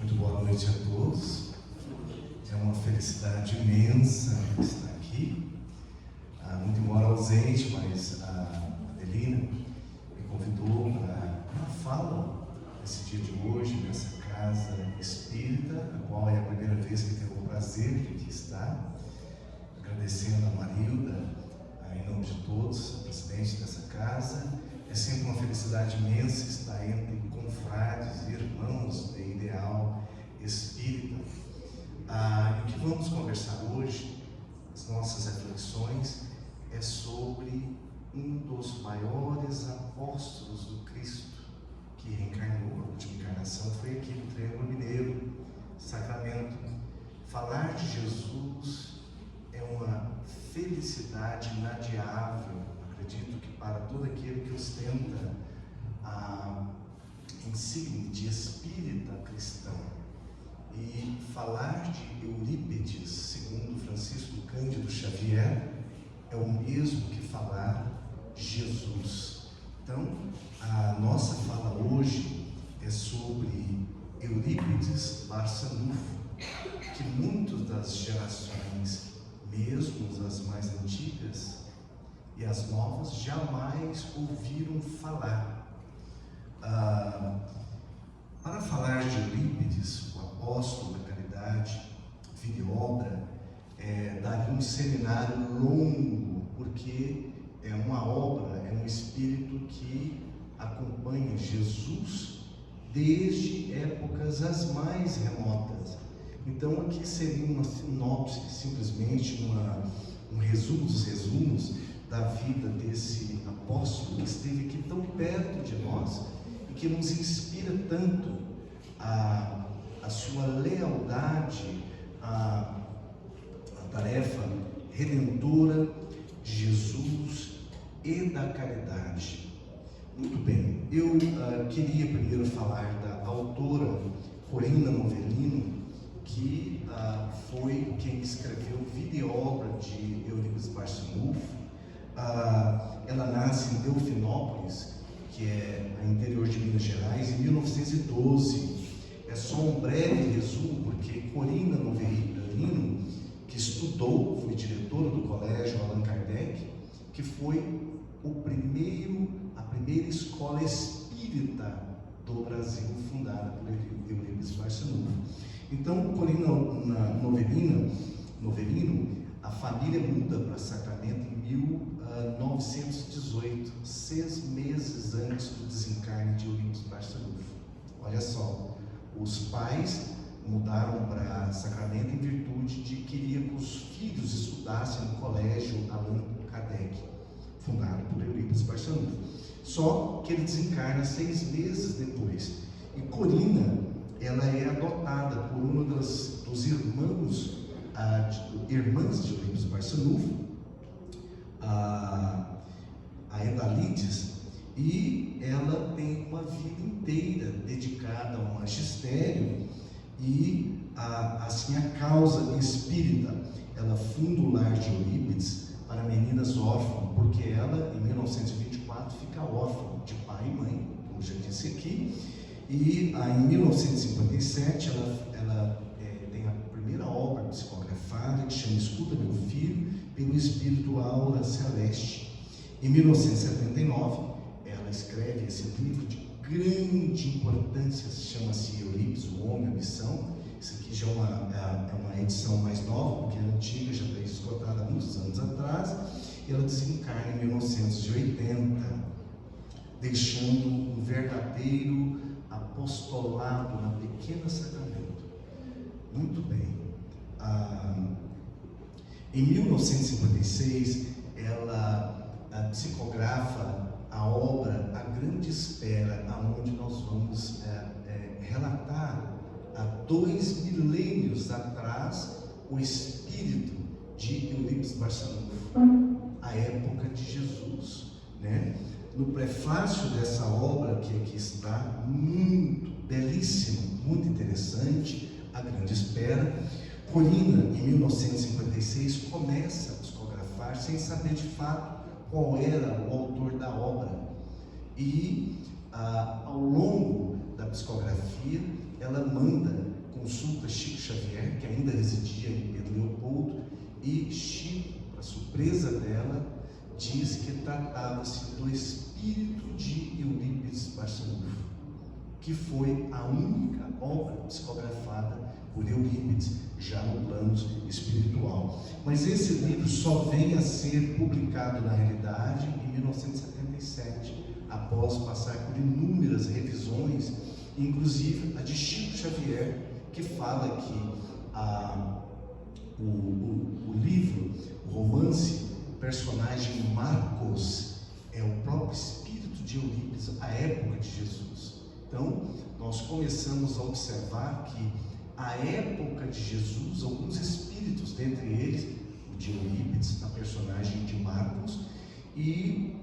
Muito boa noite a todos. É uma felicidade imensa estar aqui. Muito embora ausente, mas a Adelina me convidou para uma fala nesse dia de hoje, nessa casa espírita, a qual é a primeira vez que tenho o prazer de aqui estar. Agradecendo a Marilda, em nome de todos, a presidente dessa casa. É sempre uma felicidade imensa estar entre confrades e irmãos de ideal espírita. E o que vamos conversar hoje, as nossas reflexões, é sobre um dos maiores apóstolos do Cristo, que reencarnou. A última encarnação foi aqui no Triângulo Mineiro, Sacramento. Falar de Jesus é uma felicidade inadiável, acredito que para todo aquele que ostenta a insígnia de espírita cristão. E falar de Eurípides, segundo Francisco Cândido Xavier, é o mesmo que falar de Jesus. Então, a nossa fala hoje é sobre Eurípides Barçanufo, que muitas das gerações, mesmo as mais antigas e as novas, jamais ouviram falar. Para falar de Eurípides, o apóstolo da caridade, vida e obra, daria um seminário longo, porque é uma obra, é um espírito que acompanha Jesus desde épocas as mais remotas. Então aqui seria uma sinopse, simplesmente um resumo dos resumos da vida desse apóstolo que esteve aqui tão perto de nós e que nos inspira tanto a sua lealdade à tarefa redentora de Jesus e da caridade. Muito bem, eu queria primeiro falar da autora Corina Novellino, que foi quem escreveu Vida e Obra de Eurípides Barçanufo. Ela nasce em Delfinópolis, que é no interior de Minas Gerais, em 1912. É só um breve resumo, porque Corina Novellino, que estudou, foi diretora do colégio Allan Kardec, que foi a primeira escola espírita do Brasil, fundada por Eurípides Barçanufo. Então, Corina Novellino, a família muda para Sacramento em 1918, 6 meses antes do desencarne de Eurípides Barçanufo. Olha só, os pais mudaram para Sacramento em virtude de que queria que os filhos estudassem no colégio Allan Kardec, fundado por Eurípides Barçanufo. Só que ele desencarna 6 meses depois. E Corina, ela é adotada por uma dos irmãs de Eurípides Barçanufo, a Edalides, e ela tem uma vida inteira dedicada ao magistério e assim a causa espírita. Ela funda o lar de Eurípides para meninas órfãs, porque ela, em 1924, fica órfã de pai e mãe, como já disse aqui. E em 1957 ela tem a primeira obra psicografada, que chama Escuta Meu Filho, pelo Espírito Aura Celeste. Em 1979 ela escreve esse livro de grande importância, chama-se Eurípides, o Homem, a Missão. Isso aqui já é uma edição mais nova, porque a antiga já está esgotada há muitos anos atrás. E ela desencarna em 1980, deixando um verdadeiro apostolado na pequena Sacramento. Muito bem. Em 1956, ela psicografa a obra A Grande Espera, aonde nós vamos relatar há 2 milênios atrás o espírito de Eurípides Barçanufo, a época de Jesus, né? No prefácio dessa obra, que aqui está, muito belíssimo, muito interessante, A Grande Espera, Corina, em 1956, começa a psicografar sem saber de fato qual era o autor da obra. E ao longo da psicografia, ela manda, consulta Chico Xavier, que ainda residia em Pedro Leopoldo, e Chico, para surpresa dela, diz que tratava-se do espírito de Eurípides Barçanufo, que foi a única obra psicografada por Eurípides, já no plano espiritual. Mas esse livro só vem a ser publicado, na realidade, em 1977, após passar por inúmeras revisões, inclusive a de Chico Xavier, que fala que o livro, o romance, o personagem Marcos é o próprio espírito de Eurípides, à época de Jesus. Então, nós começamos a observar que, à época de Jesus, alguns espíritos, dentre eles, o de Eurípides, a personagem de Marcos, e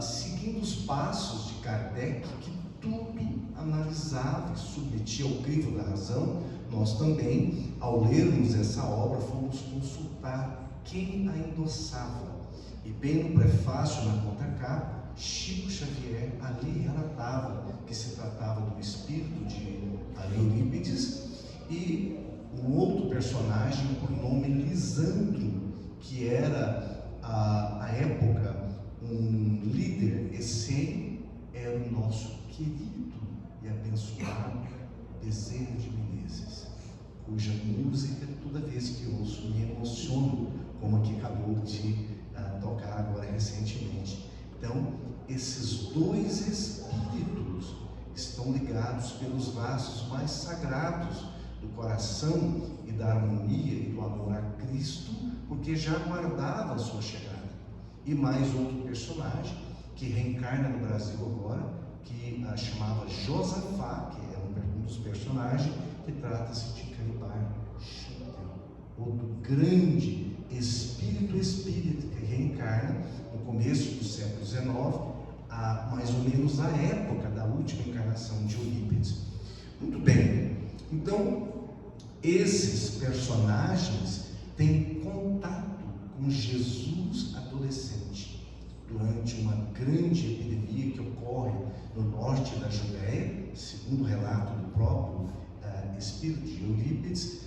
seguindo os passos de Kardec, que tudo analisava e submetia ao crivo da razão, nós também, ao lermos essa obra, fomos consultar quem a endossava. E bem no prefácio, na contracapa, Chico Xavier ali relatava que se tratava do espírito de Eurípides e um outro personagem por nome Lisandro, que era, à época, um líder essênio, era o nosso querido e abençoado Bezerra de Menezes, cuja música, toda vez que ouço, me emociono, como aqui acabou de tocar agora recentemente. Então, esses dois espíritos estão ligados pelos laços mais sagrados do coração e da harmonia e do amor a Cristo, porque já aguardava a sua chegada. E mais outro personagem que reencarna no Brasil agora, que chamava Josafá, que é um dos personagens, que trata-se de Canibar Chico, outro grande espírito que reencarna no começo do século XIX, mais ou menos a época da última encarnação de Eurípides. Muito bem, então esses personagens têm contato com Jesus adolescente durante uma grande epidemia que ocorre no norte da Judéia, segundo o relato do próprio espírito de Eurípides.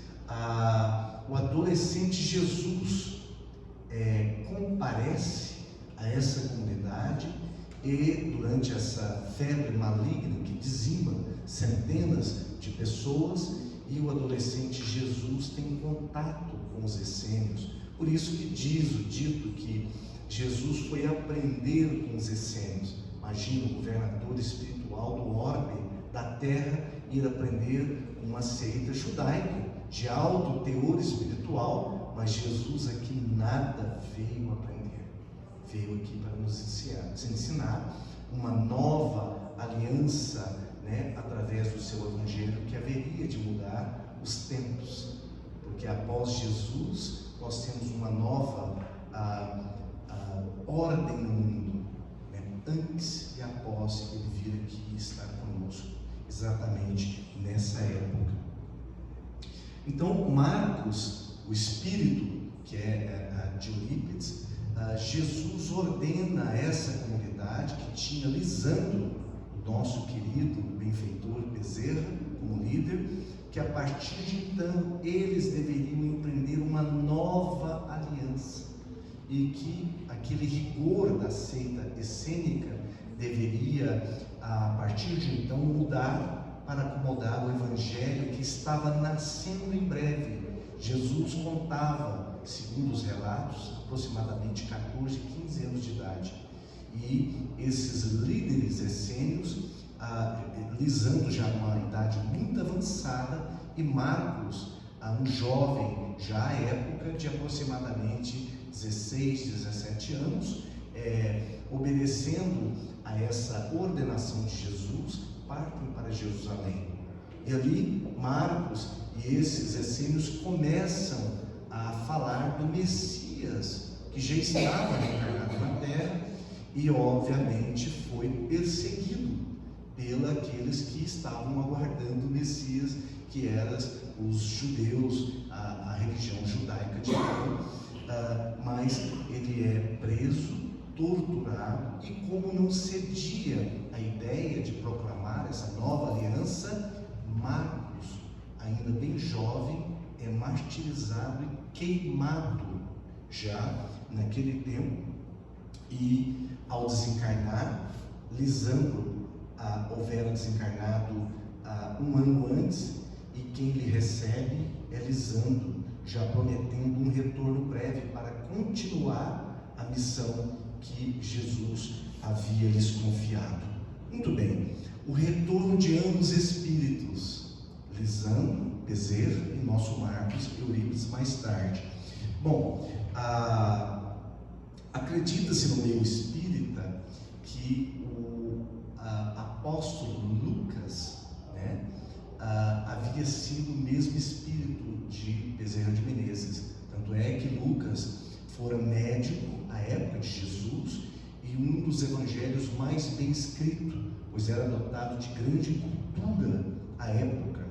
O adolescente Jesus comparece a essa comunidade e, durante essa febre maligna que dizima centenas de pessoas, e o adolescente Jesus tem contato com os essênios. Por isso que diz o dito que Jesus foi aprender com os essênios. Imagina o governador espiritual do orbe da terra ir aprender com uma seita judaica de alto teor espiritual, mas Jesus aqui nada veio aprender, veio aqui para nos ensinar uma nova aliança, através do seu evangelho, que haveria de mudar os tempos, porque após Jesus nós temos uma nova ordem no mundo, antes e após ele vir aqui estar conosco, exatamente nessa época. Então, Marcos, o espírito que é de Eurípides, Jesus ordena a essa comunidade que tinha Lisandro, o nosso querido benfeitor Bezerra, como líder, que a partir de então eles deveriam empreender uma nova aliança e que aquele rigor da seita essênica deveria, a partir de então, mudar para acomodar o evangelho que estava nascendo em breve. Jesus contava, segundo os relatos, aproximadamente 14, 15 anos de idade, e esses líderes essênios, Lisandro já numa idade muito avançada, e Marcos, um jovem já à época de aproximadamente 16, 17 anos, obedecendo a essa ordenação de Jesus, partem para Jerusalém. E ali Marcos e esses essênios começam a falar do Messias, que já estava reencarnado na terra, e obviamente foi perseguido pelos que estavam aguardando o Messias, que eram os judeus, a religião judaica de então. Mas ele é preso, torturado, e como não cedia a ideia de proclamar essa nova aliança, Marcos, ainda bem jovem, é martirizado e queimado já naquele tempo, e ao desencarnar, Lisandro houvera desencarnado um ano antes, e quem lhe recebe é Lisandro, já prometendo um retorno breve para continuar a missão que Jesus havia lhes confiado. Muito bem, o retorno de ambos espíritos, Lisandro, Bezerra, e nosso Marcos Eurípides mais tarde. Bom, acredita-se no meio espírita que o apóstolo Lucas, né, havia sido o mesmo espírito de Bezerra de Menezes. Tanto é que Lucas fora médico à época de Jesus e um dos evangelhos mais bem escrito, pois era dotado de grande cultura à época.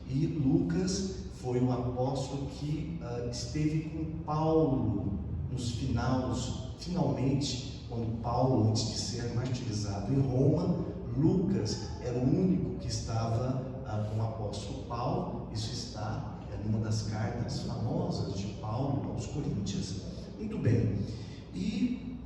E Lucas foi o apóstolo que esteve com Paulo nos finalmente, quando Paulo, antes de ser martirizado em Roma, Lucas era o único que estava com o apóstolo Paulo. Isso está numa das cartas famosas de Paulo aos Coríntios. Muito bem, e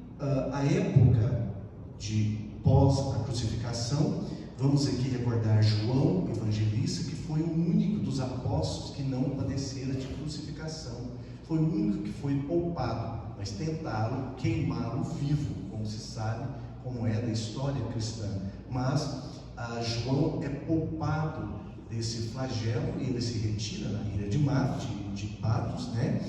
a época de pós a crucificação, vamos aqui recordar João Evangelista, que foi o único dos apóstolos que não padecera de crucificação, foi o único que foi poupado, mas tentaram queimá-lo vivo, como se sabe, como é da história cristã. Mas João é poupado desse flagelo e ele se retira na ilha de Patmos, né?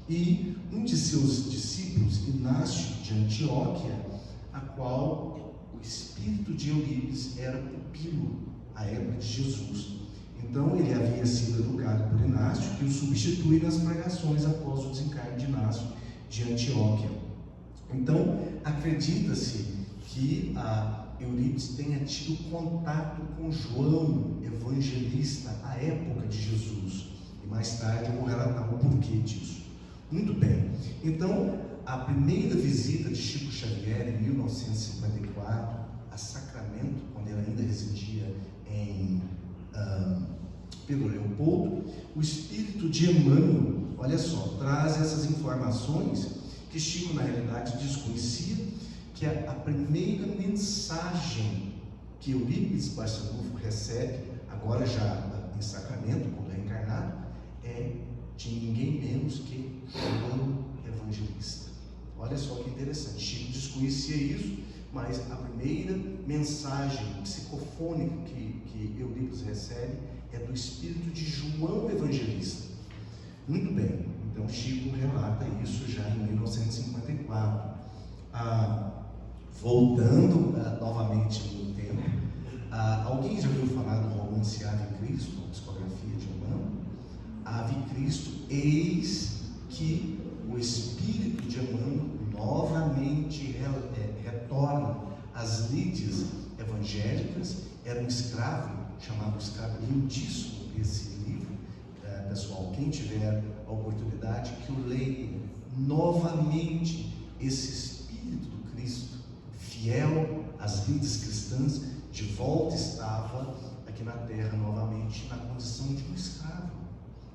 E um de seus discípulos, Inácio de Antioquia, a qual o espírito de Eurípides era pupilo à época de Jesus. Então ele havia sido educado por Inácio, que o substitui nas pregações após o desencarne de Inácio de Antioquia. Então acredita-se que Eurípides tenha tido contato com João Evangelista à época de Jesus, e mais tarde eu vou relatar o porquê disso. Muito bem, então a primeira visita de Chico Xavier em 1954 a Sacramento, quando ele ainda residia em Pedro Leopoldo, o espírito de Emmanuel, olha só, traz essas informações que Chico na realidade desconhecia, que a primeira mensagem que Eurípides Barçanufo recebe, agora já em Sacramento, quando é encarnado, é de ninguém menos que João Evangelista. Olha só que interessante, Chico desconhecia isso, mas a primeira mensagem psicofônica que Eurípides recebe é do espírito de João Evangelista. Muito bem, então Chico relata isso já em 1954. Voltando novamente no tempo, alguém já ouviu falar do romance Ave Cristo, uma psicografia de Emmanuel? Ave Cristo, eis que o espírito de Emmanuel novamente retorna às lides evangélicas. Era um escravo, chamado escravo, lindíssimo esse livro, pessoal, quem tiver a oportunidade que o leia. Novamente esse espírito do Cristo, fiel às lides cristãs, de volta estava aqui na terra novamente na condição de um escravo.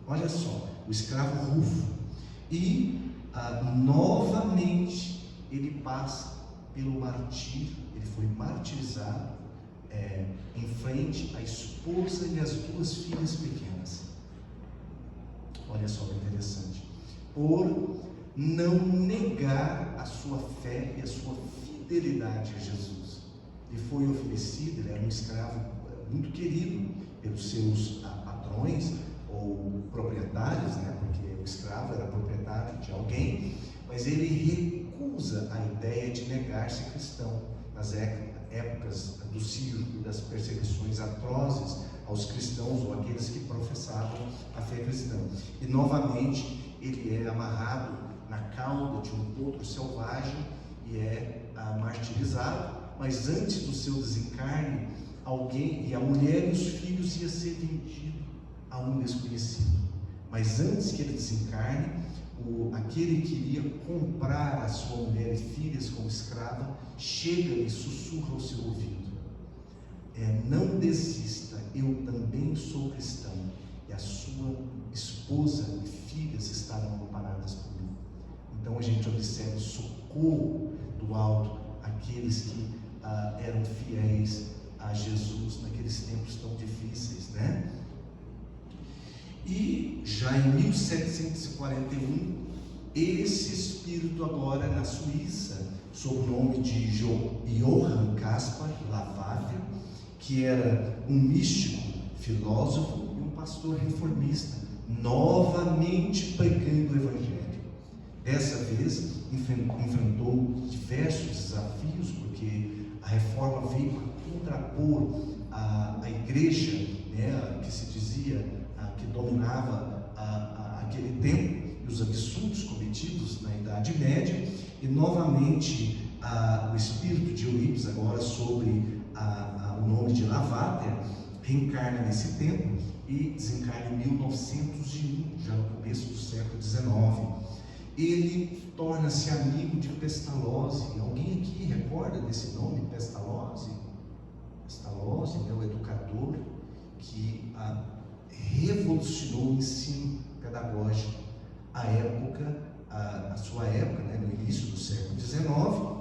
Olha só, o escravo Rufo. E novamente ele passa pelo martírio, ele foi martirizado em frente à esposa e às duas filhas pequenas. Olha só que interessante. Por não negar a sua fé e a sua fidelidade a Jesus. Lhe foi oferecido, ele era um escravo muito querido pelos seus patrões ou proprietários, né? Porque o escravo era proprietário de alguém, mas ele recusa a ideia de negar-se cristão nas épocas do Ciro e das perseguições atrozes aos cristãos ou aqueles que professavam a fé cristã. E novamente ele é amarrado na cauda de um potro selvagem e é martirizado, mas antes do seu desencarne, alguém, e a mulher e os filhos ia ser vendido a um desconhecido. Mas antes que ele desencarne, aquele que iria comprar a sua mulher e filhas como escrava, chega e sussurra ao seu ouvido: não desista, eu também sou cristão, e a sua esposa e filhas estarão amparadas por mim. Então a gente observa o socorro do alto, aqueles que eram fiéis a Jesus naqueles tempos tão difíceis, né? E já em 1741, esse espírito agora na Suíça, sob o nome de Johann Caspar Lavater, que era um místico, filósofo e um pastor reformista, novamente pregando o Evangelho. Dessa vez enfrentou diversos desafios, porque a reforma veio a contrapor a igreja, né, que se dizia que dominava aquele tempo, e os absurdos cometidos na Idade Média, e novamente o espírito de Eurípides, agora sobre o nome de Lavater, reencarna nesse tempo e desencarna em 1901, já no começo do século XIX. Ele torna-se amigo de Pestalozzi. Alguém aqui recorda desse nome, Pestalozzi? Pestalozzi, né, o educador que revolucionou o ensino pedagógico a sua época, né, no início do século XIX.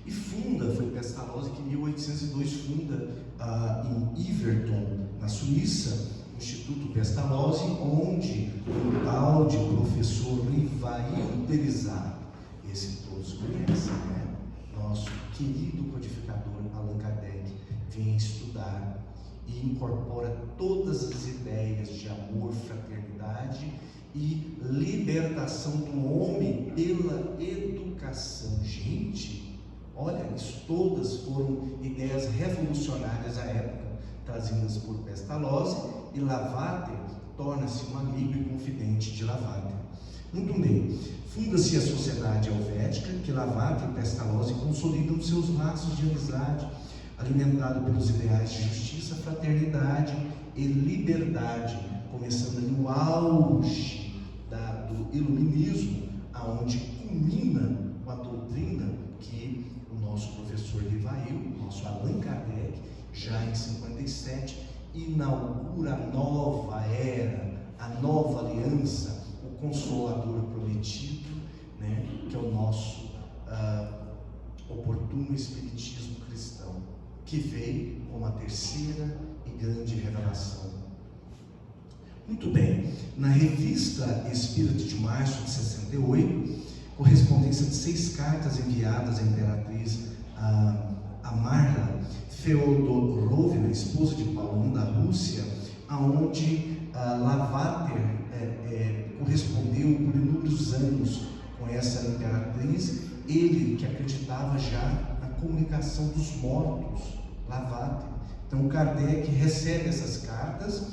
E foi Pestalozzi que em 1802 funda em Yverton, na Suíça, o Instituto Pestalozzi, onde o tal de professor Rivail Perizat, esse todos conhecem, né? Nosso querido codificador Allan Kardec, vem estudar e incorpora todas as ideias de amor, fraternidade e libertação do homem pela educação. Gente, olha, isso todas foram ideias revolucionárias à época, trazidas por Pestalozzi, e Lavater torna-se um amigo e confidente de Lavater. Muito bem, funda-se a Sociedade Helvética, que Lavater e Pestalozzi consolidam seus laços de amizade, alimentado pelos ideais de justiça, fraternidade e liberdade, começando ali no auge do iluminismo, aonde culmina com a doutrina que o nosso professor Rivail, o nosso Allan Kardec, já em 57, inaugura a nova era, a nova aliança, o Consolador prometido, né, que é o nosso oportuno espiritismo cristão, que veio com a terceira e grande revelação. Muito bem, na revista Espírito de março de 68, correspondência de 6 cartas enviadas à imperatriz a Marla Feodorovna, esposa de Paulo I da Rússia, aonde Lavater correspondeu por inúmeros anos com essa imperatriz, ele que acreditava já na comunicação dos mortos, Lavater. Então Kardec recebe essas cartas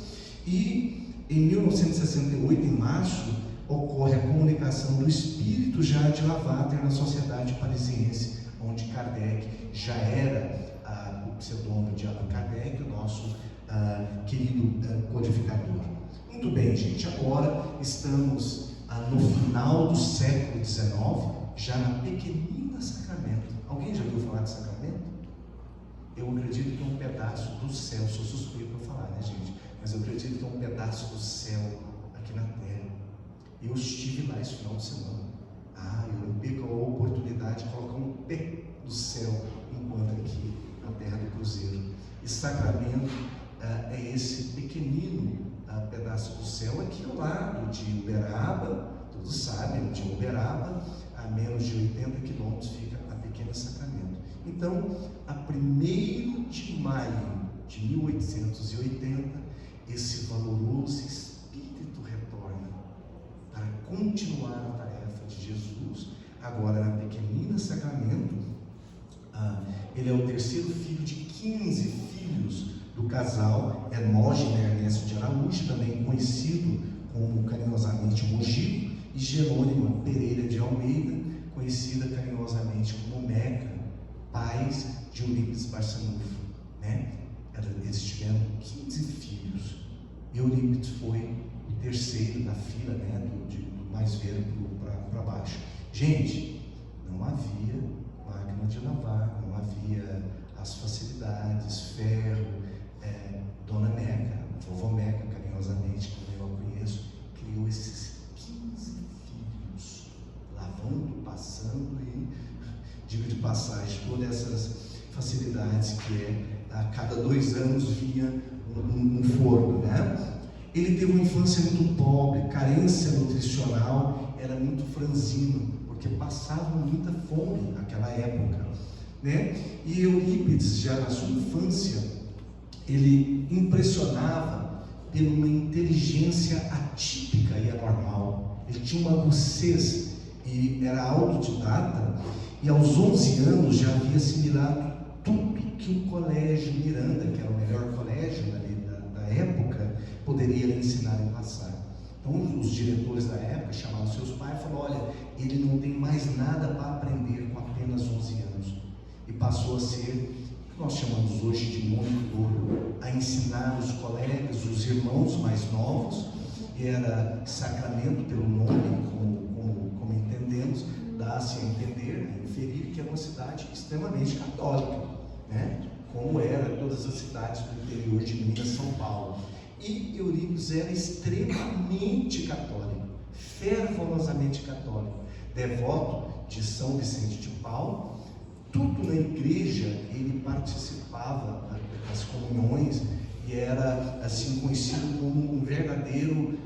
e em 1968, em março, ocorre a comunicação do espírito já de Lavater na Sociedade Parisiense, onde Kardec já era o pseudônimo de Allan Kardec, o nosso querido codificador. Muito bem, gente, agora estamos no final do século XIX, já na pequenina Sacramento. Alguém já ouviu falar de Sacramento? Eu acredito que é um pedaço do céu, sou suspeito para falar, né, gente? Mas eu acredito que é um pedaço do céu aqui na terra. Eu estive lá esse final de semana. Eu não perco a oportunidade de colocar um pé do céu enquanto aqui na terra do Cruzeiro. E Sacramento é esse pequenino pedaço do céu aqui ao lado de Uberaba. Todos sabem, de Uberaba, a menos de 80 quilômetros, fica a pequena Sacramento. Então, a 1º de maio de 1880, esse valoroso espírito retorna para continuar a tarefa de Jesus, agora na pequenina Sacramento. Ele é o terceiro filho de 15 filhos do casal Hermógenes Ernesto de Araújo, também conhecido como carinhosamente Mogi, e Jerônima Pereira de Almeida, conhecida carinhosamente como Meca, pais de Eurípides Barçanufo, né? Eles tiveram 15 filhos. Eurípides foi o terceiro da fila, né? Do mais velho para baixo. Gente, não havia máquina de lavar, não havia as facilidades, ferro. Dona Meca, vovó Meca, carinhosamente, como eu a conheço, criou esses 15 filhos, lavando, passando e, digo de passagem, todas essas facilidades que a cada 2 anos vinha um forno, né? Ele teve uma infância muito pobre, carência nutricional, era muito franzino, porque passavam muita fome naquela época, né? E Eurípides, já na sua infância, ele impressionava por uma inteligência atípica e anormal. Ele tinha uma lucidez e era autodidata, e aos 11 anos já havia assimilado tudo que o colégio Miranda, que era o melhor colégio da época, poderia lhe ensinar e passar. Então os diretores da época chamaram seus pais e falaram: olha, ele não tem mais nada para aprender com apenas 11 anos. E passou a ser, nós chamamos hoje de monitor, a ensinar os colegas, os irmãos mais novos, e era sacramento pelo nome, como entendemos, dá-se a entender, a inferir que é uma cidade extremamente católica, né? Como era todas as cidades do interior de Minas, São Paulo. E Eurípides era extremamente católico, fervorosamente católico, devoto de São Vicente de Paulo. Tudo na igreja ele participava das comunhões e era assim conhecido como um verdadeiro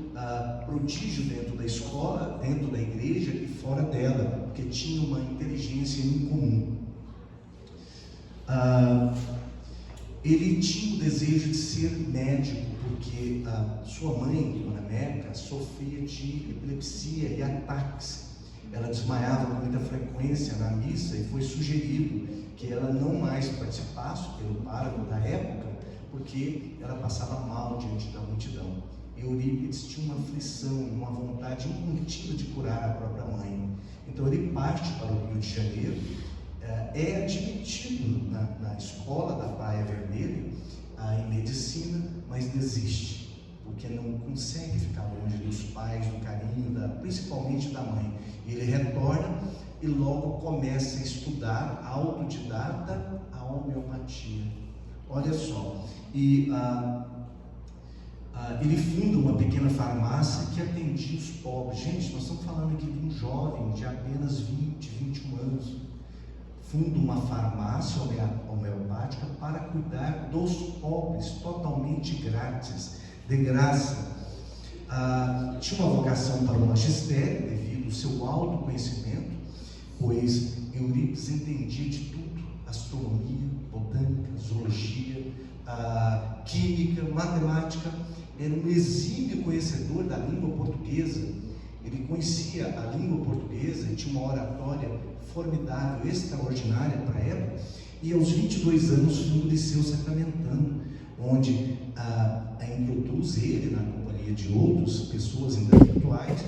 prodígio dentro da escola, dentro da igreja e fora dela, porque tinha uma inteligência incomum. Ele tinha o desejo de ser médico, porque sua mãe, Dona Meca, sofria de epilepsia e ataques. Ela desmaiava com muita frequência na missa e foi sugerido que ela não mais participasse pelo pároco da época, porque ela passava mal diante da multidão. Eurípides tinha uma aflição, uma vontade incontida de curar a própria mãe. Então ele parte para o Rio de Janeiro, é admitido na escola da Praia Vermelha em medicina, mas desiste, porque não consegue ficar longe dos pais, do carinho, principalmente da mãe. Ele retorna e logo começa a estudar, autodidata, a homeopatia. Olha só, e ele funda uma pequena farmácia que atendia os pobres. Gente, nós estamos falando aqui de um jovem de apenas 20, 21 anos. Funda uma farmácia homeopática para cuidar dos pobres, totalmente grátis, de graça. Tinha uma vocação para o magistério, devido ao seu autoconhecimento, pois Eurípides entendia de tudo: astronomia, botânica, zoologia, química, matemática. Era um exímio conhecedor da língua portuguesa. Ele conhecia a língua portuguesa e tinha uma oratória formidável, extraordinária para a época. E aos 22 anos funda o Liceu Sacramentano, onde introduz ele, na companhia de outras pessoas intelectuais,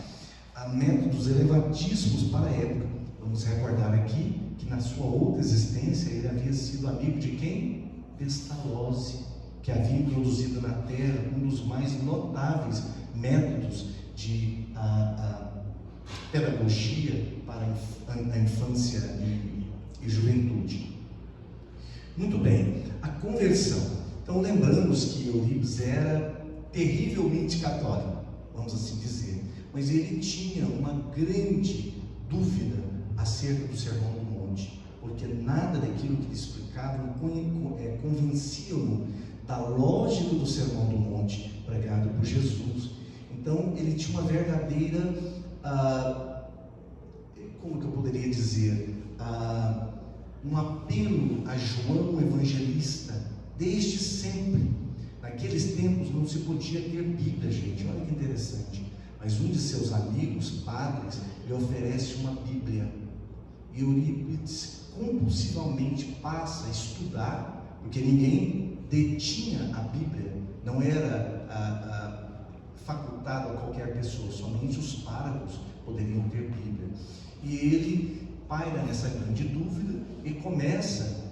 métodos elevadíssimos para a época. Vamos recordar aqui que na sua outra existência ele havia sido amigo de quem? Pestalozzi, que havia introduzido na Terra um dos mais notáveis métodos de pedagogia para a infância e juventude. Muito bem, a conversão. Então lembramos que Eurípides era terrivelmente católico, vamos assim dizer, mas ele tinha uma grande dúvida acerca do Sermão do Monte, porque nada daquilo que ele explicava convencia-o da lógica do Sermão do Monte pregado por Jesus. Então ele tinha uma verdadeira, como que eu poderia dizer, um apelo a João Evangelista, desde sempre. Naqueles tempos não se podia ter Bíblia, gente, olha que interessante, mas um de seus amigos, padres, lhe oferece uma Bíblia, e Eurípides compulsivamente passa a estudar, porque ninguém detinha a Bíblia, não era facultado a qualquer pessoa, somente os párocos poderiam ter Bíblia. E ele paira nessa grande dúvida e começa,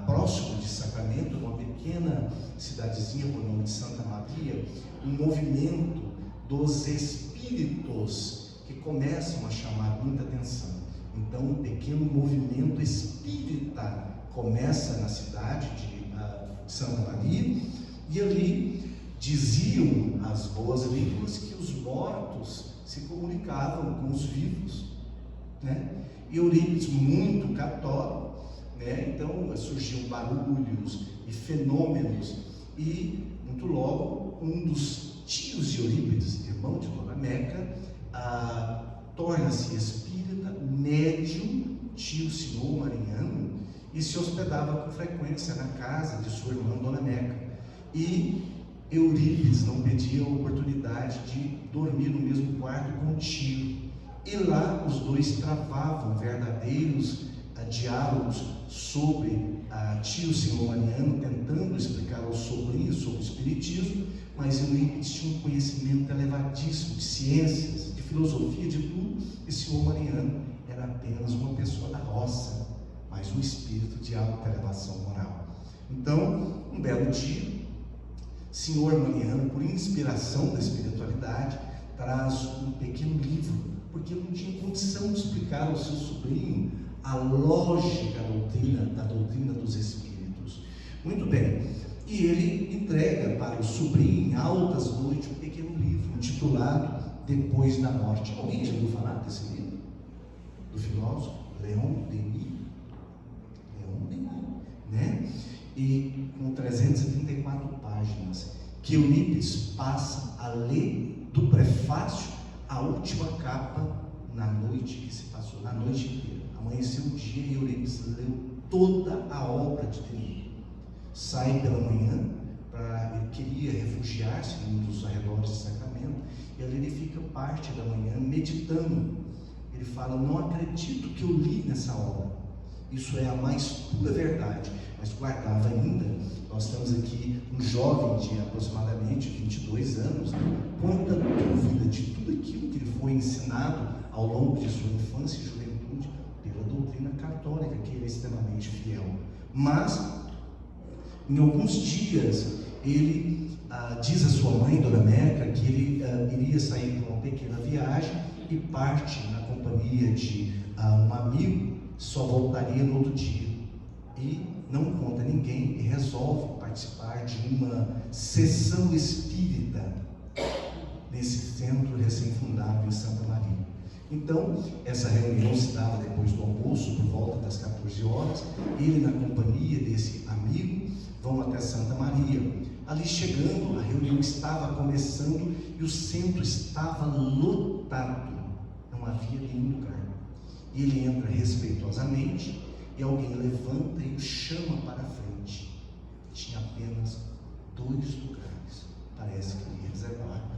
próximo de Sacramento, uma pequena cidadezinha por nome de Santa Maria, um movimento dos espíritos que começam a chamar muita atenção. Então, um pequeno movimento espírita começa na cidade de Santa Maria, e ali diziam as boas línguas que os mortos se comunicavam com os vivos, né? E Eurípides, muito católico, né? Então surgiam barulhos e fenômenos, e muito logo um dos tios de Eurípides, irmão de Dona Meca, torna-se espírita, médium, tio Simão Mariano, e se hospedava com frequência na casa de sua irmã Dona Meca. E Eurípides não perdia a oportunidade de dormir no mesmo quarto com o tio, e lá os dois travavam verdadeiros diálogos sobre tio Simão Mariano, tentando explicar aos sobrinhos sobre o espiritismo, mas Eurípides tinha um conhecimento elevadíssimo de ciências, de filosofia, de tudo, e Simão Mariano era apenas uma pessoa da roça, mas um espírito de alta elevação moral. Então, um belo dia, Senhor Mariano, por inspiração da espiritualidade, traz um pequeno livro, porque não tinha condição de explicar ao seu sobrinho a lógica da doutrina dos espíritos. Muito bem, e ele entrega para o sobrinho, em altas noites, um pequeno livro intitulado Depois da Morte. Alguém já ouviu falar desse livro? Do filósofo Leon Denis, né? E com 334 páginas, que Eurípides passa a ler do prefácio à última capa na noite que se passou, na noite inteira. Amanheceu o dia e Eurípides leu toda a obra de Denis. Sai pela manhã, ele queria refugiar-se em um dos arredores de Sacramento, e ali ele fica parte da manhã meditando. Ele fala: não acredito que eu li nessa obra, isso é a mais pura verdade. Mas guardava ainda, nós temos aqui um jovem de aproximadamente 22 anos, quanta dúvida de tudo aquilo que ele foi ensinado ao longo de sua infância e juventude pela doutrina católica, que ele é extremamente fiel. Mas, em alguns dias, ele diz à sua mãe, Dona Meca, que ele iria sair para uma pequena viagem e parte na companhia de um amigo, só voltaria no outro dia. E não conta a ninguém e resolve participar de uma sessão espírita nesse centro recém-fundado em Santa Maria. Então, essa reunião se dava depois do almoço, por volta das 14 horas. Ele, na companhia desse amigo, vão até Santa Maria. Ali chegando, a reunião estava começando e o centro estava lotado, não havia nenhum lugar. E ele entra respeitosamente e alguém levanta e o chama para a frente. Tinha apenas 2 lugares, parece que ele reservava.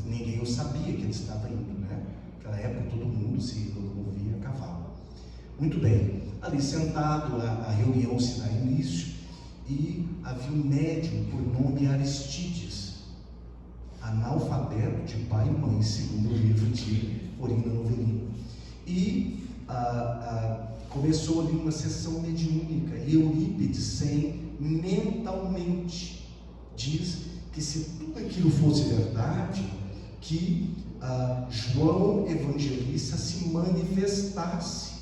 Ninguém o sabia que ele estava indo, né? Naquela época todo mundo se locomovia a cavalo. Muito bem, ali sentado, a reunião se dá início, e havia um médium por nome Aristides, analfabeto de pai e mãe, segundo o livro de Orina Novelino. E começou ali uma sessão mediúnica, e Eurípides, mentalmente, diz que se tudo aquilo fosse verdade, que João Evangelista se manifestasse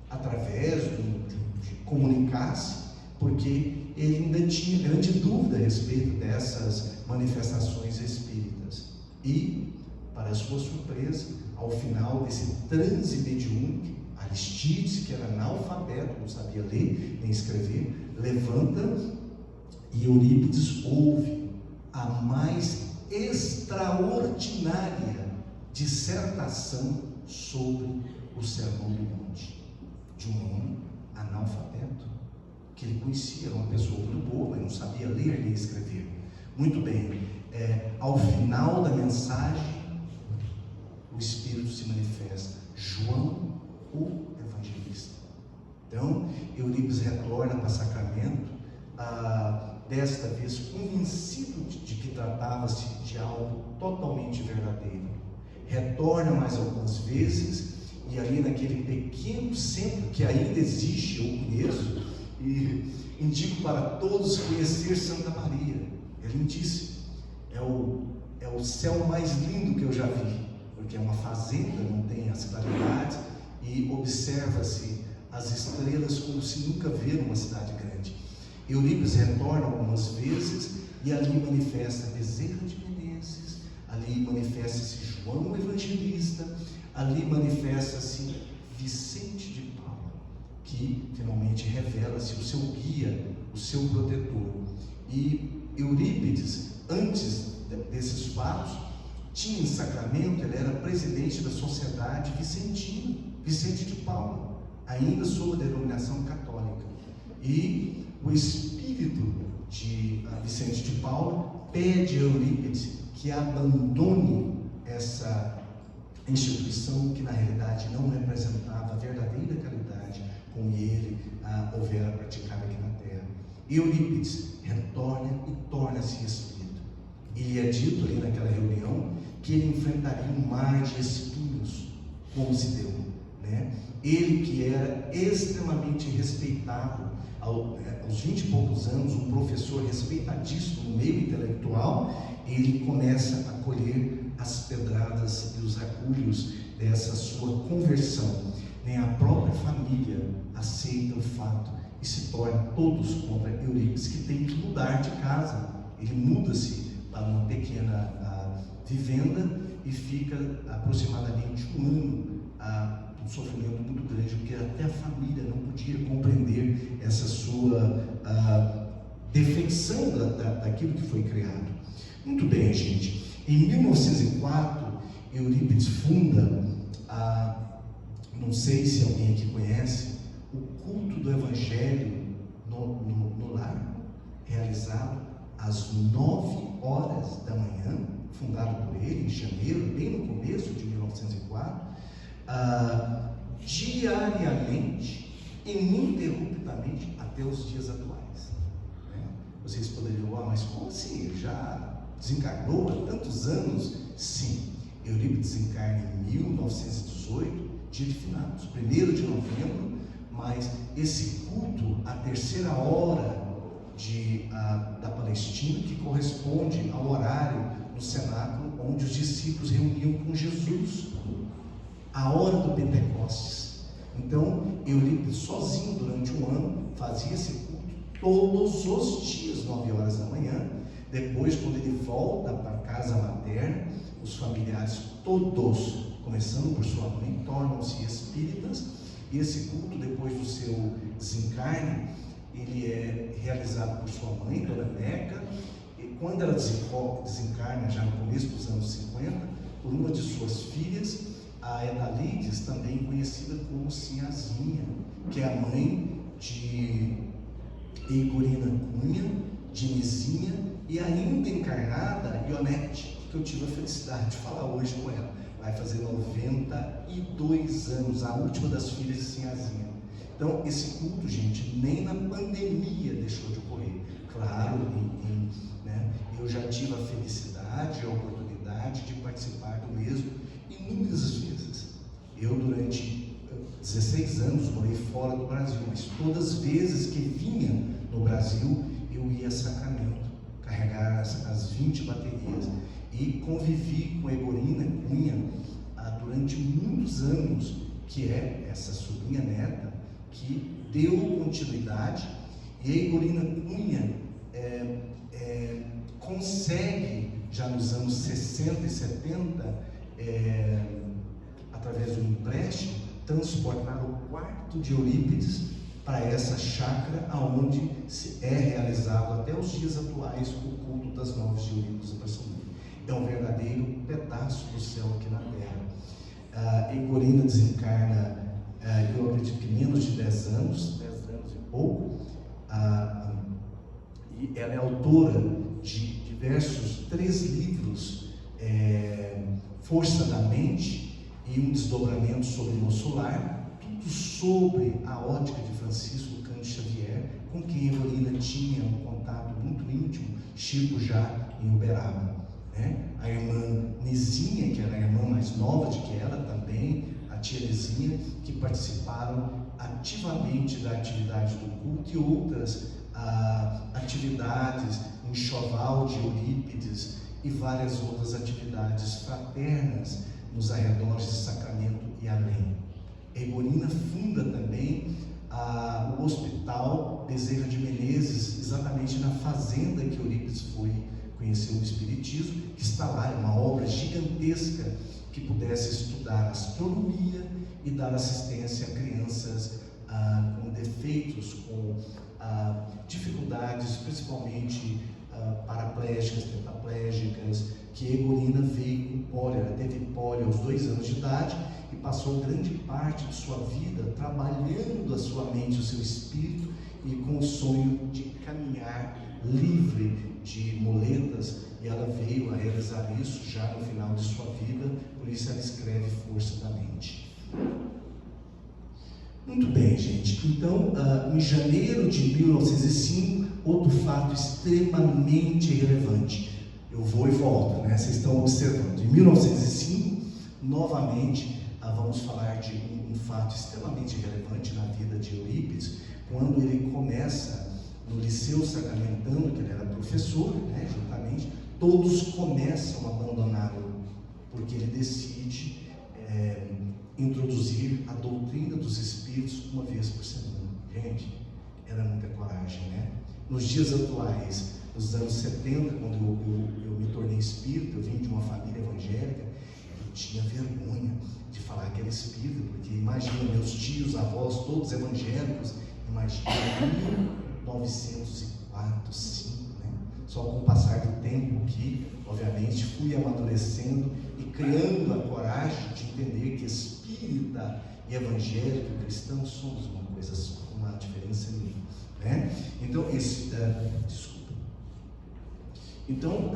através de comunicasse, porque ele ainda tinha grande dúvida a respeito dessas manifestações espíritas. E, para sua surpresa, ao final desse transe mediúnico, Aristides, que era analfabeto, não sabia ler nem escrever, levanta e Eurípides ouve a mais extraordinária dissertação sobre o Sermão do Monte, de um homem analfabeto, que ele conhecia, era uma pessoa muito boa, mas não sabia ler nem escrever. Muito bem, ao final da mensagem, o Espírito se manifesta, João, o Evangelista. Então, Eurípides retorna para Sacramento, desta vez convencido de que tratava-se de algo totalmente verdadeiro. Retorna mais algumas vezes, e ali naquele pequeno centro que ainda existe, eu conheço, e indico para todos conhecer Santa Maria. É lindíssimo, é o céu mais lindo que eu já vi, porque é uma fazenda, não tem as claridades, e observa-se as estrelas como se nunca vê numa cidade grande. Eurípides retorna algumas vezes e ali manifesta Bezerra de Menezes, ali manifesta-se João o Evangelista, ali manifesta-se Vicente de Paula, que finalmente revela-se o seu guia, o seu protetor. E Eurípides, antes desses fatos, tinha em Sacramento, ele era presidente da Sociedade Vicentina, Vicente de Paula, ainda sob a denominação católica. E o espírito de Vicente de Paula pede a Eurípides que abandone essa instituição que na realidade não representava a verdadeira caridade como ele houvera praticado aqui na terra. Eurípides retorna e torna-se espírito. E lhe é dito ali naquela reunião que ele enfrentaria um mar de espinhos, como se deu, né? Ele que era extremamente respeitado, aos 20 e poucos anos, um professor respeitadíssimo no meio intelectual, ele começa a colher as pedradas e os agulhos dessa sua conversão. Nem a própria família aceita o fato e se torna todos contra Eurípides, que tem que mudar de casa. Ele muda-se para uma pequena vivenda e fica aproximadamente um ano, um sofrimento muito grande, porque até a família não podia compreender essa sua defeição daquilo que foi criado. Muito bem, gente. Em 1904, Eurípides funda, não sei se alguém aqui conhece, o culto do Evangelho no lar, realizado às 9h da manhã, fundado por ele em janeiro, bem no começo de 1904, diariamente, ininterruptamente, até os dias atuais. Né? Vocês poderiam falar, mas como assim? Ele já desencarnou há tantos anos? Sim, Eurípides desencarna em 1918, dia de finados, 1º de novembro, mas esse culto, a terceira hora da Palestina, que corresponde ao horário no cenáculo onde os discípulos reuniam com Jesus, a hora do Pentecostes. Então, Eurípides sozinho durante um ano fazia esse culto todos os dias, 9h da manhã. Depois, quando ele volta para a casa materna, os familiares todos, começando por sua mãe, tornam-se espíritas, e esse culto, depois do seu desencarne, ele é realizado por sua mãe, Dona Neca, e quando ela desencarna, já no começo dos anos 50, por uma de suas filhas, a Edalides, também conhecida como Sinhazinha, que é a mãe de Eigorina Cunha, de Nizinha, e ainda encarnada, Ionete, que eu tive a felicidade de falar hoje com ela. Vai fazer 92 anos, a última das filhas de Sinhazinha. Então, esse culto, gente, nem na pandemia deixou de ocorrer. Claro, né, eu já tive a felicidade, a oportunidade de participar do mesmo inúmeras vezes. Eu, durante 16 anos, morei fora do Brasil, mas todas as vezes que vinha no Brasil, eu ia a Sacramento, carregar as 20 baterias. E convivi com a Eigorina Cunha durante muitos anos, que é essa sobrinha neta, que deu continuidade, e a Eigorina Cunha consegue, já nos anos 60 e 70, através do empréstimo, transportar o quarto de Eurípides para essa chácara, aonde é realizado até os dias atuais o culto das 9 de Eurípides da São Luís. É um verdadeiro pedaço do céu aqui na terra. Eigorina desencarna, eu acredito que menos de 10 anos e pouco, e ela é autora de diversos 3 livros, Força da Mente e um desdobramento sobre o nosso lar, tudo sobre a ótica de Francisco Cândido Xavier, com quem Eigorina tinha um contato muito íntimo, Chico já em Uberaba. Né? A irmã Nizinha, que era a irmã mais nova de que ela também, a tia Nizinha, que participaram ativamente da atividade do culto e outras atividades, enxoval de Eurípides e várias outras atividades fraternas nos arredores de Sacramento e além. Egonina funda também o Hospital Bezerra de Menezes, exatamente na fazenda que Eurípides foi conhecer o Espiritismo, que está lá, é uma obra gigantesca que pudesse estudar astronomia e dar assistência a crianças com defeitos, com dificuldades, principalmente paraplégicas, tetraplégicas, que Egorina veio com pólio. Ela teve pólio aos 2 anos de idade e passou grande parte de sua vida trabalhando a sua mente, o seu espírito, e com o sonho de caminhar livre de muletas, e ela veio a realizar isso já no final de sua vida. Por isso ela escreve Força da Mente. Muito bem, gente. Então, em janeiro de 1905, outro fato extremamente relevante. Eu vou e volto, né? Vocês estão observando. Em 1905, novamente, vamos falar de um fato extremamente relevante na vida de Eurípides, quando ele começa no Liceu Sacramentano, que ele era professor, né, juntamente, todos começam a abandoná-lo, porque ele decide introduzir a doutrina dos Espíritos uma vez por semana. Gente, era muita coragem, né? Nos dias atuais, nos anos 70, quando eu me tornei espírita, eu vim de uma família evangélica, eu tinha vergonha de falar que era espírita, porque imagina, meus tios, avós, todos evangélicos, imagina 1904, 5, né? Só com o passar do tempo que, obviamente, fui amadurecendo e criando a coragem de entender que espírita e evangélico e cristão somos uma coisa só, não há diferença nenhuma, né? Então, desculpa. Então,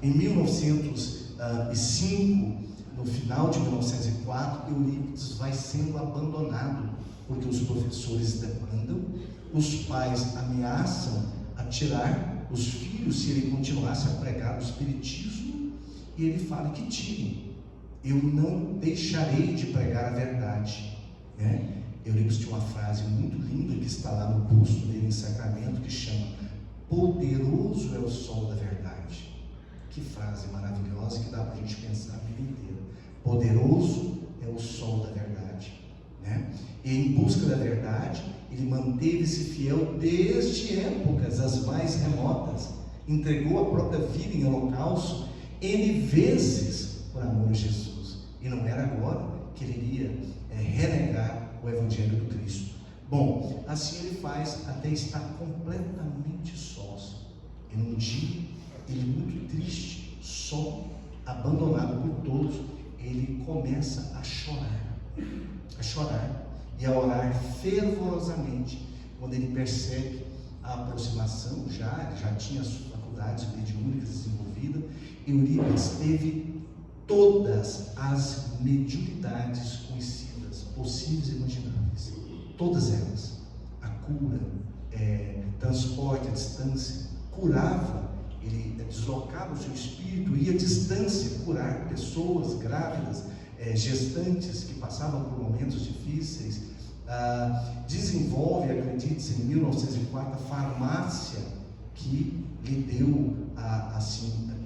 em 1905, no final de 1904, Eurípides vai sendo abandonado, porque os professores demandam, os pais ameaçam a tirar os filhos se ele continuasse a pregar o Espiritismo, e ele fala que tirem, eu não deixarei de pregar a verdade, né? Eurípides tinha uma frase muito linda que está lá no busto dele em Sacramento, que chama: poderoso é o sol da verdade. Que frase maravilhosa que dá para a gente pensar a vida inteira. Poderoso é o sol da verdade, né? E em busca da verdade, ele manteve-se fiel desde épocas as mais remotas, entregou a própria vida em holocausto N vezes por amor a Jesus, e não era agora que ele iria renegar o Evangelho do Cristo. Bom, assim ele faz até estar completamente sós, e num dia, ele muito triste, só, abandonado por todos, ele começa a chorar e a orar fervorosamente. Quando ele percebe a aproximação, já tinha as faculdades mediúnicas desenvolvidas, Eurípides teve todas as mediunidades conhecidas, possíveis e imagináveis, todas elas, a cura, transporte à distância, curava, ele deslocava o seu espírito, ia à distância curar pessoas grávidas, gestantes que passavam por momentos difíceis, desenvolve, acredite-se, em 1904, a farmácia que lhe deu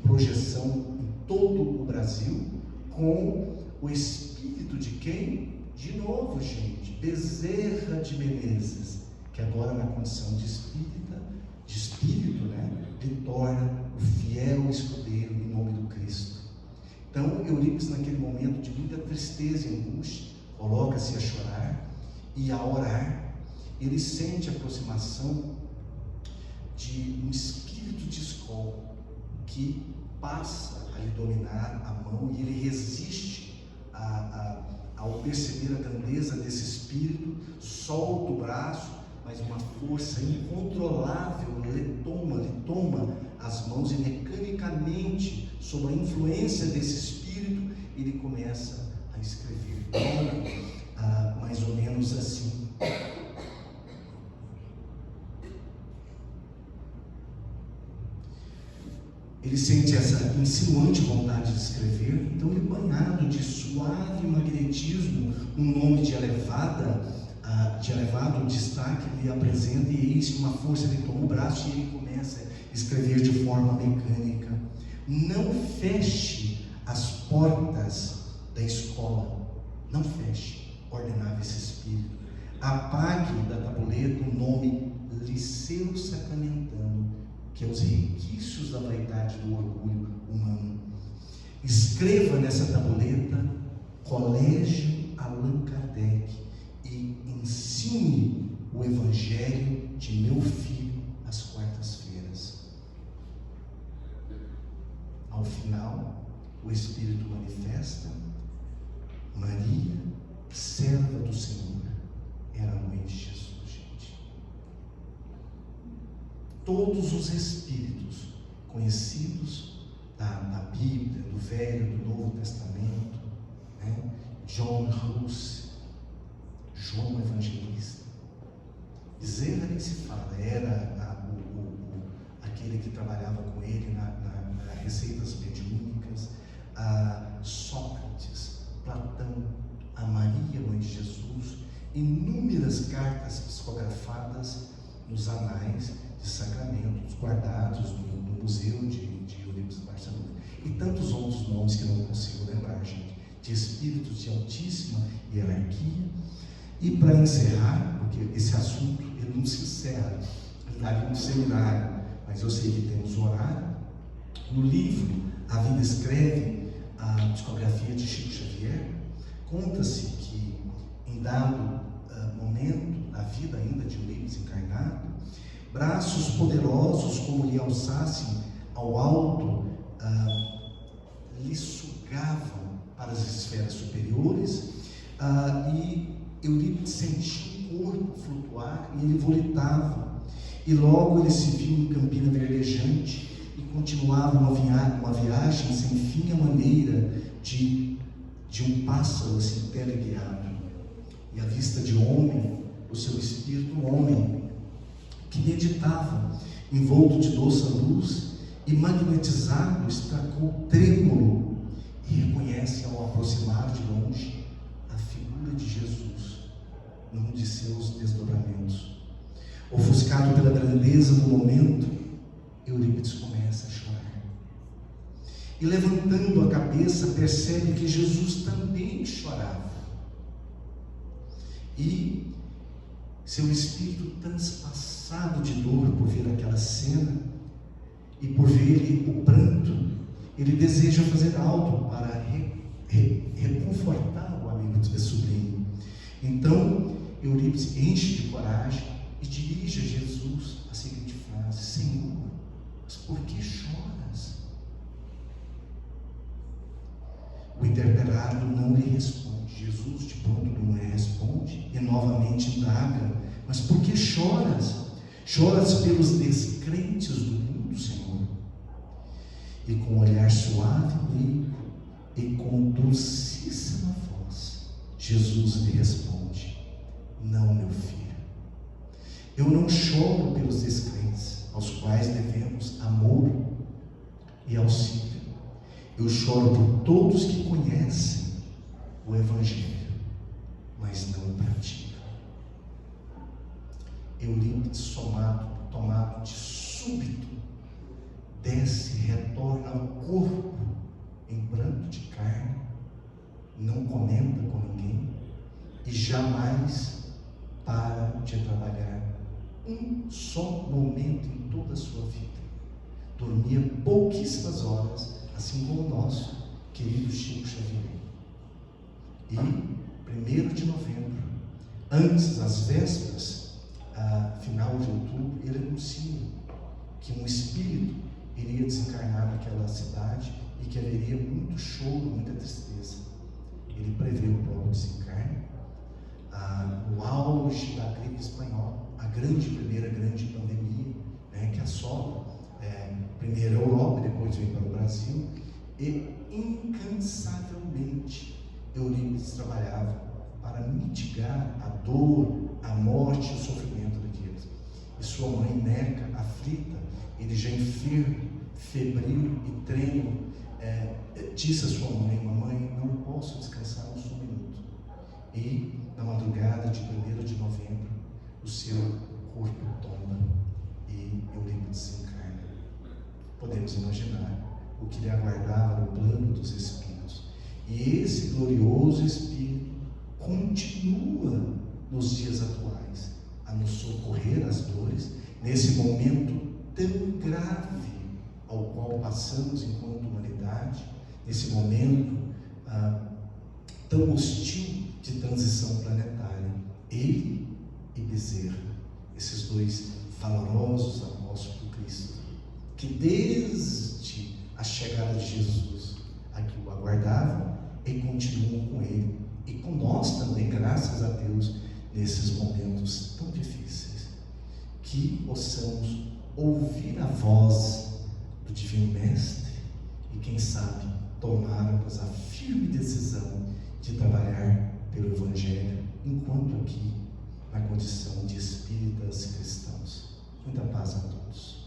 projeção em todo o Brasil, com o espírito de quem? De novo, gente, Bezerra de Menezes, que agora na condição de espírito, né, lhe torna o fiel escudeiro em nome do Cristo. Então, Eurípides, naquele momento de muita tristeza e angústia, coloca-se a chorar e a orar. Ele sente a aproximação de um espírito de escola que passa a lhe dominar a mão, e ele resiste ao perceber a grandeza desse espírito, solta o braço, mas uma força incontrolável lhe toma as mãos, e mecanicamente, sob a influência desse espírito, ele começa a escrever. Mais ou menos assim: ele sente essa insinuante vontade de escrever, então ele, banhado de suave magnetismo, um nome de elevado destaque, lhe apresenta, e eis que uma força lhe toma o braço e ele começa a escrever de forma mecânica: não feche as portas da escola, não feche, ordenava esse espírito. Apague da tabuleta o nome Liceu Sacramentano, que é os requisitos da vaidade do orgulho humano. Escreva nessa tabuleta Colégio Allan Kardec e ensine o Evangelho de meu filho às quartas-feiras. Ao final, o Espírito manifesta: Maria, serva do Senhor, era a mãe de Jesus, gente. Todos os Espíritos conhecidos da Bíblia, do Velho, do Novo Testamento, né? John Hus, João Evangelista, Bezerra nem se fala, era aquele que trabalhava com ele nas receitas mediúnicas, Sócrates, Platão, a Maria, mãe de Jesus, inúmeras cartas psicografadas nos anais de sacramentos guardados no Museu de Eurípides de Barcelona, e tantos outros nomes que não consigo lembrar, gente, de espíritos de altíssima hierarquia. E para encerrar, porque esse assunto ele não se encerra, ele daria um seminário, mas eu sei que temos horário. No livro A Vida Escreve, a psicografia de Chico Xavier, conta-se que em dado momento da vida ainda de Eurípides encarnado, braços poderosos como lhe alçassem ao alto lhe sugavam para as esferas superiores, e Eurípides sentia o corpo flutuar e ele volitava, e logo ele se viu em campina verdejante e continuava uma viagem sem fim, à maneira de um pássaro assim teleguiado, e à vista de homem, o seu espírito homem, que meditava, envolto de doce luz e magnetizado, está trêmulo, e reconhece ao aproximar de longe a figura de Jesus num de seus desdobramentos. Ofuscado pela grandeza do momento, Eurípides começa a chorar. E levantando a cabeça, percebe que Jesus também chorava. E seu espírito transpassado de dor por ver aquela cena e por ver o pranto, ele deseja fazer algo para reconfortar o amigo de sobrinho. Então, Eurípides enche de coragem e dirige a Jesus a seguinte frase: Senhor, mas por que choras? O interpelado não lhe responde. Jesus de pronto não lhe responde e novamente indaga: mas por que choras? Choras pelos descrentes do mundo, Senhor? E com olhar suave e meigo e com dulcíssima voz, Jesus lhe responde: não, meu filho, eu não choro pelos descrentes, aos quais devemos amor e auxílio. Eu choro por todos que conhecem o Evangelho, mas não o praticam. Eurípides, tomado de súbito, desce e retorna ao corpo em pranto de carne, não comenta com ninguém e jamais para de trabalhar um só momento em toda a sua vida. Dormia pouquíssimas horas, assim como o nosso querido Chico Xavier. E 1º de novembro, antes das vésperas, final de outubro, ele anuncia que um espírito iria desencarnar naquela cidade e que haveria muito choro, muita tristeza. Ele prevê o próprio desencarne no auge da gripe espanhola, a primeira grande pandemia, né, que assola primeiro a Europa, depois vem para o Brasil, e incansavelmente Eurípides trabalhava para mitigar a dor, a morte e o sofrimento daqueles. E sua mãe, Neca, aflita, ele já enfermo, febril e trêmulo, disse a sua mãe: mamãe, não posso descansar um só minuto. E na madrugada de 1º de novembro, o seu corpo tomba e Eurípides desencarna. Podemos imaginar o que lhe aguardava no plano dos espíritos. E esse glorioso espírito continua nos dias atuais a nos socorrer às dores, nesse momento tão grave ao qual passamos enquanto humanidade, nesse momento tão hostil de transição planetária. Ele e Bezerra, esses dois valorosos apóstolos do Cristo, que desde a chegada de Jesus aqui o aguardavam e continuam com ele e com nós também, graças a Deus, nesses momentos tão difíceis, que possamos ouvir a voz do Divino Mestre e, quem sabe, tomarmos a firme decisão de trabalhar pelo Evangelho enquanto aqui na condição de espíritas cristãos. Muita paz a todos.